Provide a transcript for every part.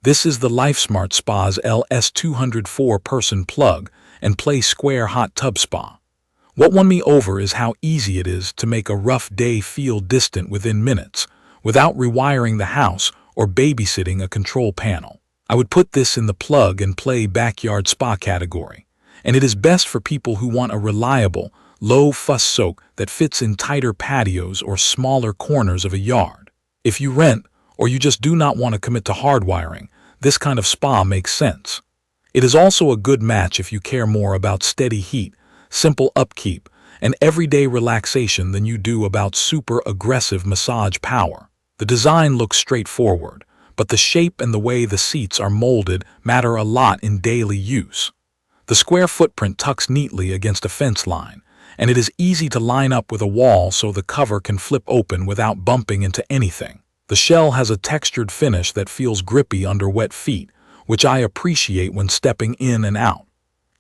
This is the LifeSmart Spa's LS204 person plug and play square hot tub spa. What won me over is how easy it is to make a rough day feel distant within minutes, without rewiring the house or babysitting a control panel. I would put this in the plug and play backyard spa category, and it is best for people who want a reliable, low-fuss soak that fits in tighter patios or smaller corners of a yard. If you rent, or you just do not want to commit to hardwiring, this kind of spa makes sense. It is also a good match if you care more about steady heat, simple upkeep, and everyday relaxation than you do about super aggressive massage power. The design looks straightforward, but the shape and the way the seats are molded matter a lot in daily use. The square footprint tucks neatly against a fence line, and it is easy to line up with a wall so the cover can flip open without bumping into anything. The shell has a textured finish that feels grippy under wet feet, which I appreciate when stepping in and out.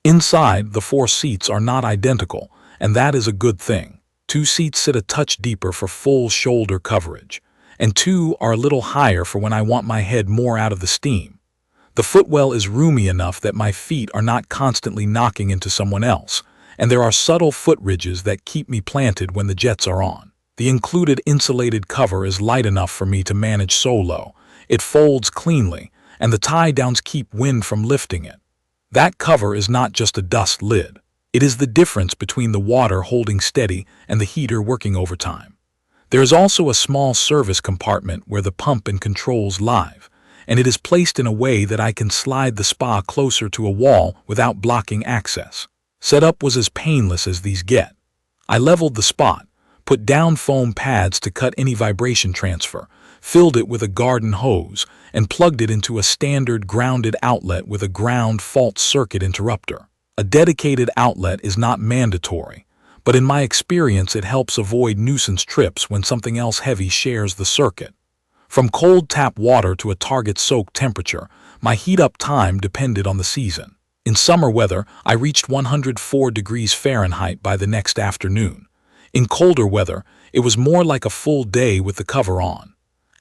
Inside, the 4 seats are not identical, and that is a good thing. 2 seats sit a touch deeper for full shoulder coverage, and 2 are a little higher for when I want my head more out of the steam. The footwell is roomy enough that my feet are not constantly knocking into someone else, and there are subtle foot ridges that keep me planted when the jets are on. The included insulated cover is light enough for me to manage solo. It folds cleanly, and the tie-downs keep wind from lifting it. That cover is not just a dust lid. It is the difference between the water holding steady and the heater working overtime. There is also a small service compartment where the pump and controls live, and it is placed in a way that I can slide the spa closer to a wall without blocking access. Setup was as painless as these get. I leveled the spot, put down foam pads to cut any vibration transfer, filled it with a garden hose, and plugged it into a standard grounded outlet with a ground fault circuit interrupter. A dedicated outlet is not mandatory, but in my experience it helps avoid nuisance trips when something else heavy shares the circuit. From cold tap water to a target soak temperature, my heat-up time depended on the season. In summer weather, I reached 104 degrees Fahrenheit by the next afternoon. In colder weather, it was more like a full day with the cover on.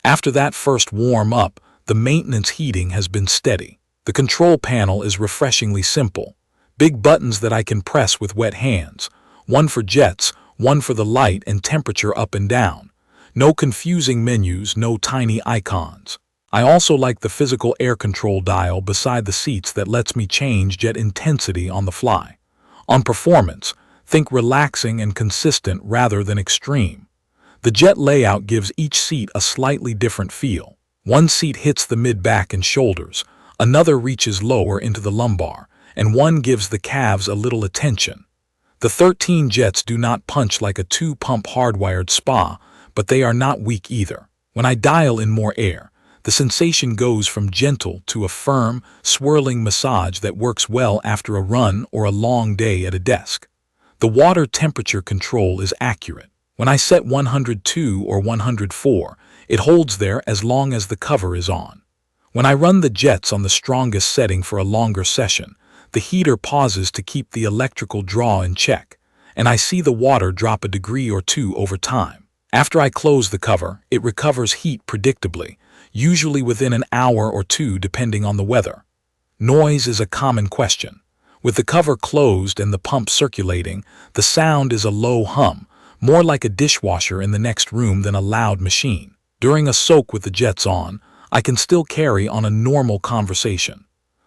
After that first warm-up, the maintenance heating has been steady. The control panel is refreshingly simple. Big buttons that I can press with wet hands. One for jets, one for the light and temperature up and down. No confusing menus, no tiny icons. I also like the physical air control dial beside the seats that lets me change jet intensity on the fly. On performance, think relaxing and consistent rather than extreme. The jet layout gives each seat a slightly different feel. One seat hits the mid-back and shoulders, another reaches lower into the lumbar, and one gives the calves a little attention. The 13 jets do not punch like a 2-pump hardwired spa, but they are not weak either. When I dial in more air, the sensation goes from gentle to a firm, swirling massage that works well after a run or a long day at a desk. The water temperature control is accurate. When I set 102 or 104, it holds there as long as the cover is on. When I run the jets on the strongest setting for a longer session, the heater pauses to keep the electrical draw in check, and I see the water drop a degree or 2 over time. After I close the cover, it recovers heat predictably, usually within an hour or 2 depending on the weather. Noise is a common question. With the cover closed and the pump circulating, the sound is a low hum, more like a dishwasher in the next room than a loud machine. During a soak with the jets on, I can still carry on a normal conversation.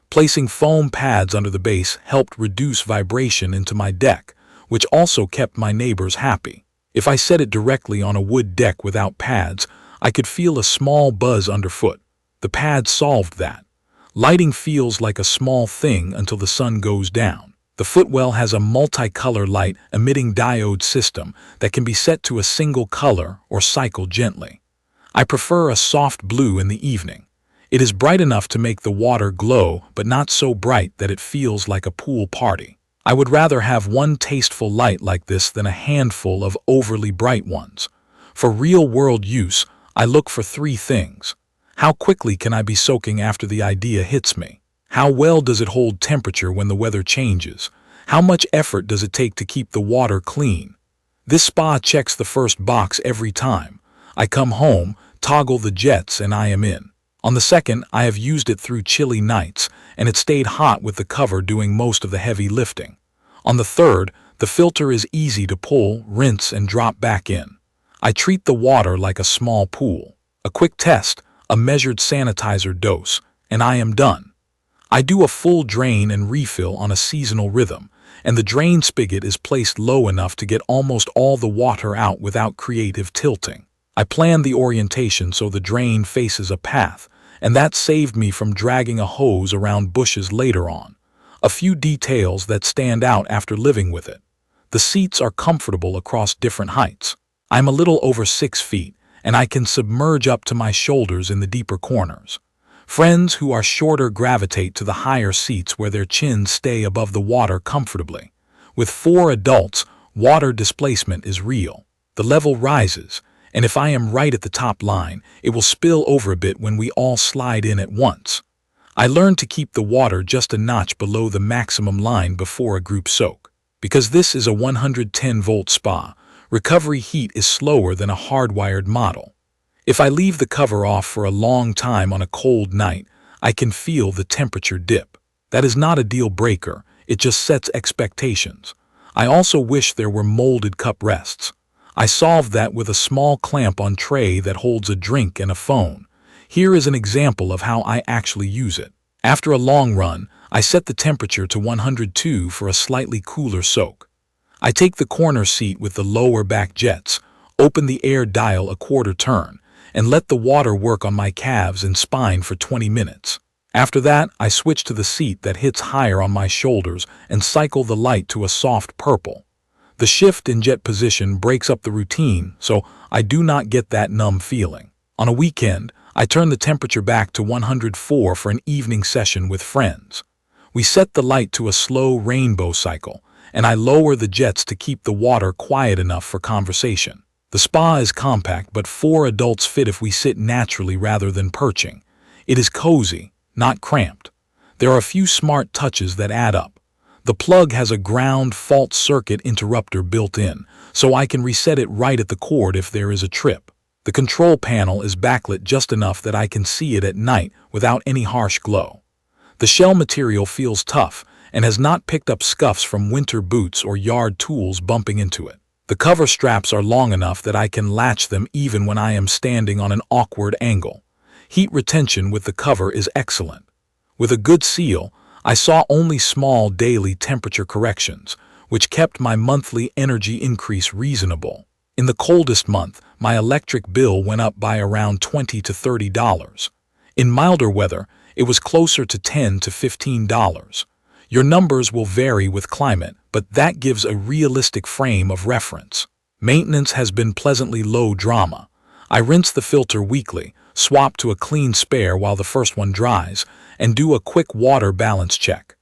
Placing foam pads under the base helped reduce vibration into my deck, which also kept my neighbors happy. If I set it directly on a wood deck without pads, I could feel a small buzz underfoot. The pads solved that. Lighting feels like a small thing until the sun goes down. The footwell has a multicolor light emitting diode system that can be set to a single color or cycle gently. I prefer a soft blue in the evening. It is bright enough to make the water glow, but not so bright that it feels like a pool party. I would rather have one tasteful light like this than a handful of overly bright ones. For real-world use, I look for 3 things. How quickly can I be soaking after the idea hits me? How well does it hold temperature when the weather changes? How much effort does it take to keep the water clean? This spa checks the first box every time. I come home, toggle the jets, and I am in. On the second, I have used it through chilly nights, and it stayed hot with the cover doing most of the heavy lifting. On the third, the filter is easy to pull, rinse, and drop back in. I treat the water like a small pool. A quick test, a measured sanitizer dose, and I am done. I do a full drain and refill on a seasonal rhythm, and the drain spigot is placed low enough to get almost all the water out without creative tilting. I plan the orientation so the drain faces a path, and that saved me from dragging a hose around bushes later on. A few details that stand out after living with it. The seats are comfortable across different heights. I'm a little over 6 feet, and I can submerge up to my shoulders in the deeper corners. Friends who are shorter gravitate to the higher seats where their chins stay above the water comfortably. With 4 adults, water displacement is real. The level rises, and if I am right at the top line, it will spill over a bit when we all slide in at once. I learned to keep the water just a notch below the maximum line before a group soak. Because this is a 110-volt spa, recovery heat is slower than a hardwired model. If I leave the cover off for a long time on a cold night, I can feel the temperature dip. That is not a deal breaker, it just sets expectations. I also wish there were molded cup rests. I solved that with a small clamp-on tray that holds a drink and a phone. Here is an example of how I actually use it. After a long run, I set the temperature to 102 for a slightly cooler soak. I take the corner seat with the lower back jets, open the air dial a quarter turn, and let the water work on my calves and spine for 20 minutes. After that, I switch to the seat that hits higher on my shoulders and cycle the light to a soft purple. The shift in jet position breaks up the routine, so I do not get that numb feeling. On a weekend, I turn the temperature back to 104 for an evening session with friends. We set the light to a slow rainbow cycle, and I lower the jets to keep the water quiet enough for conversation. The spa is compact, but 4 adults fit if we sit naturally rather than perching. It is cozy, not cramped. There are a few smart touches that add up. The plug has a ground fault circuit interrupter built in, so I can reset it right at the cord if there is a trip. The control panel is backlit just enough that I can see it at night without any harsh glow. The shell material feels tough and has not picked up scuffs from winter boots or yard tools bumping into it. The cover straps are long enough that I can latch them even when I am standing on an awkward angle. Heat retention with the cover is excellent. With a good seal, I saw only small daily temperature corrections, which kept my monthly energy increase reasonable. In the coldest month, my electric bill went up by around $20 to $30. In milder weather, it was closer to $10 to $15. Your numbers will vary with climate, but that gives a realistic frame of reference. Maintenance has been pleasantly low drama. I rinse the filter weekly, swap to a clean spare while the first one dries, and do a quick water balance check.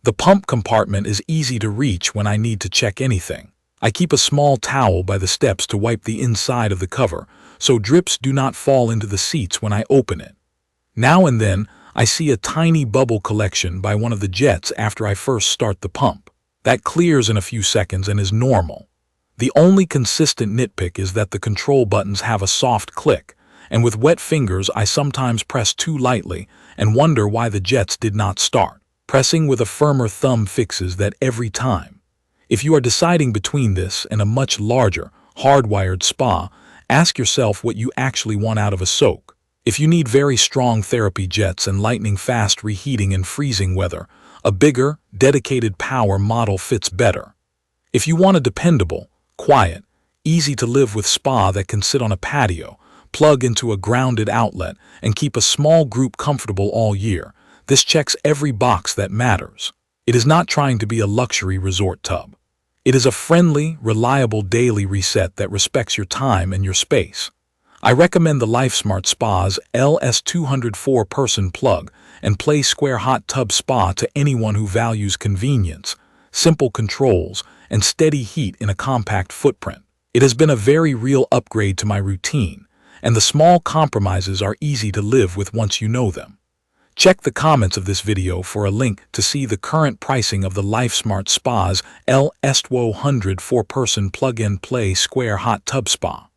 The pump compartment is easy to reach when I need to check anything. I keep a small towel by the steps to wipe the inside of the cover, so drips do not fall into the seats when I open it. Now and then, I see a tiny bubble collection by one of the jets after I first start the pump. That clears in a few seconds and is normal. The only consistent nitpick is that the control buttons have a soft click, and with wet fingers I sometimes press too lightly and wonder why the jets did not start. Pressing with a firmer thumb fixes that every time. If you are deciding between this and a much larger, hardwired spa, ask yourself what you actually want out of a soak. If you need very strong therapy jets and lightning-fast reheating in freezing weather, a bigger, dedicated power model fits better. If you want a dependable, quiet, easy-to-live with spa that can sit on a patio, plug into a grounded outlet, and keep a small group comfortable all year, this checks every box that matters. It is not trying to be a luxury resort tub. It is a friendly, reliable daily reset that respects your time and your space. I recommend the LifeSmart Spa's LS204 Person Plug and Play Square Hot Tub Spa to anyone who values convenience, simple controls, and steady heat in a compact footprint. It has been a very real upgrade to my routine, and the small compromises are easy to live with once you know them. Check the comments of this video for a link to see the current pricing of the LifeSmart Spa's LS204 Person Plug and Play Square Hot Tub Spa.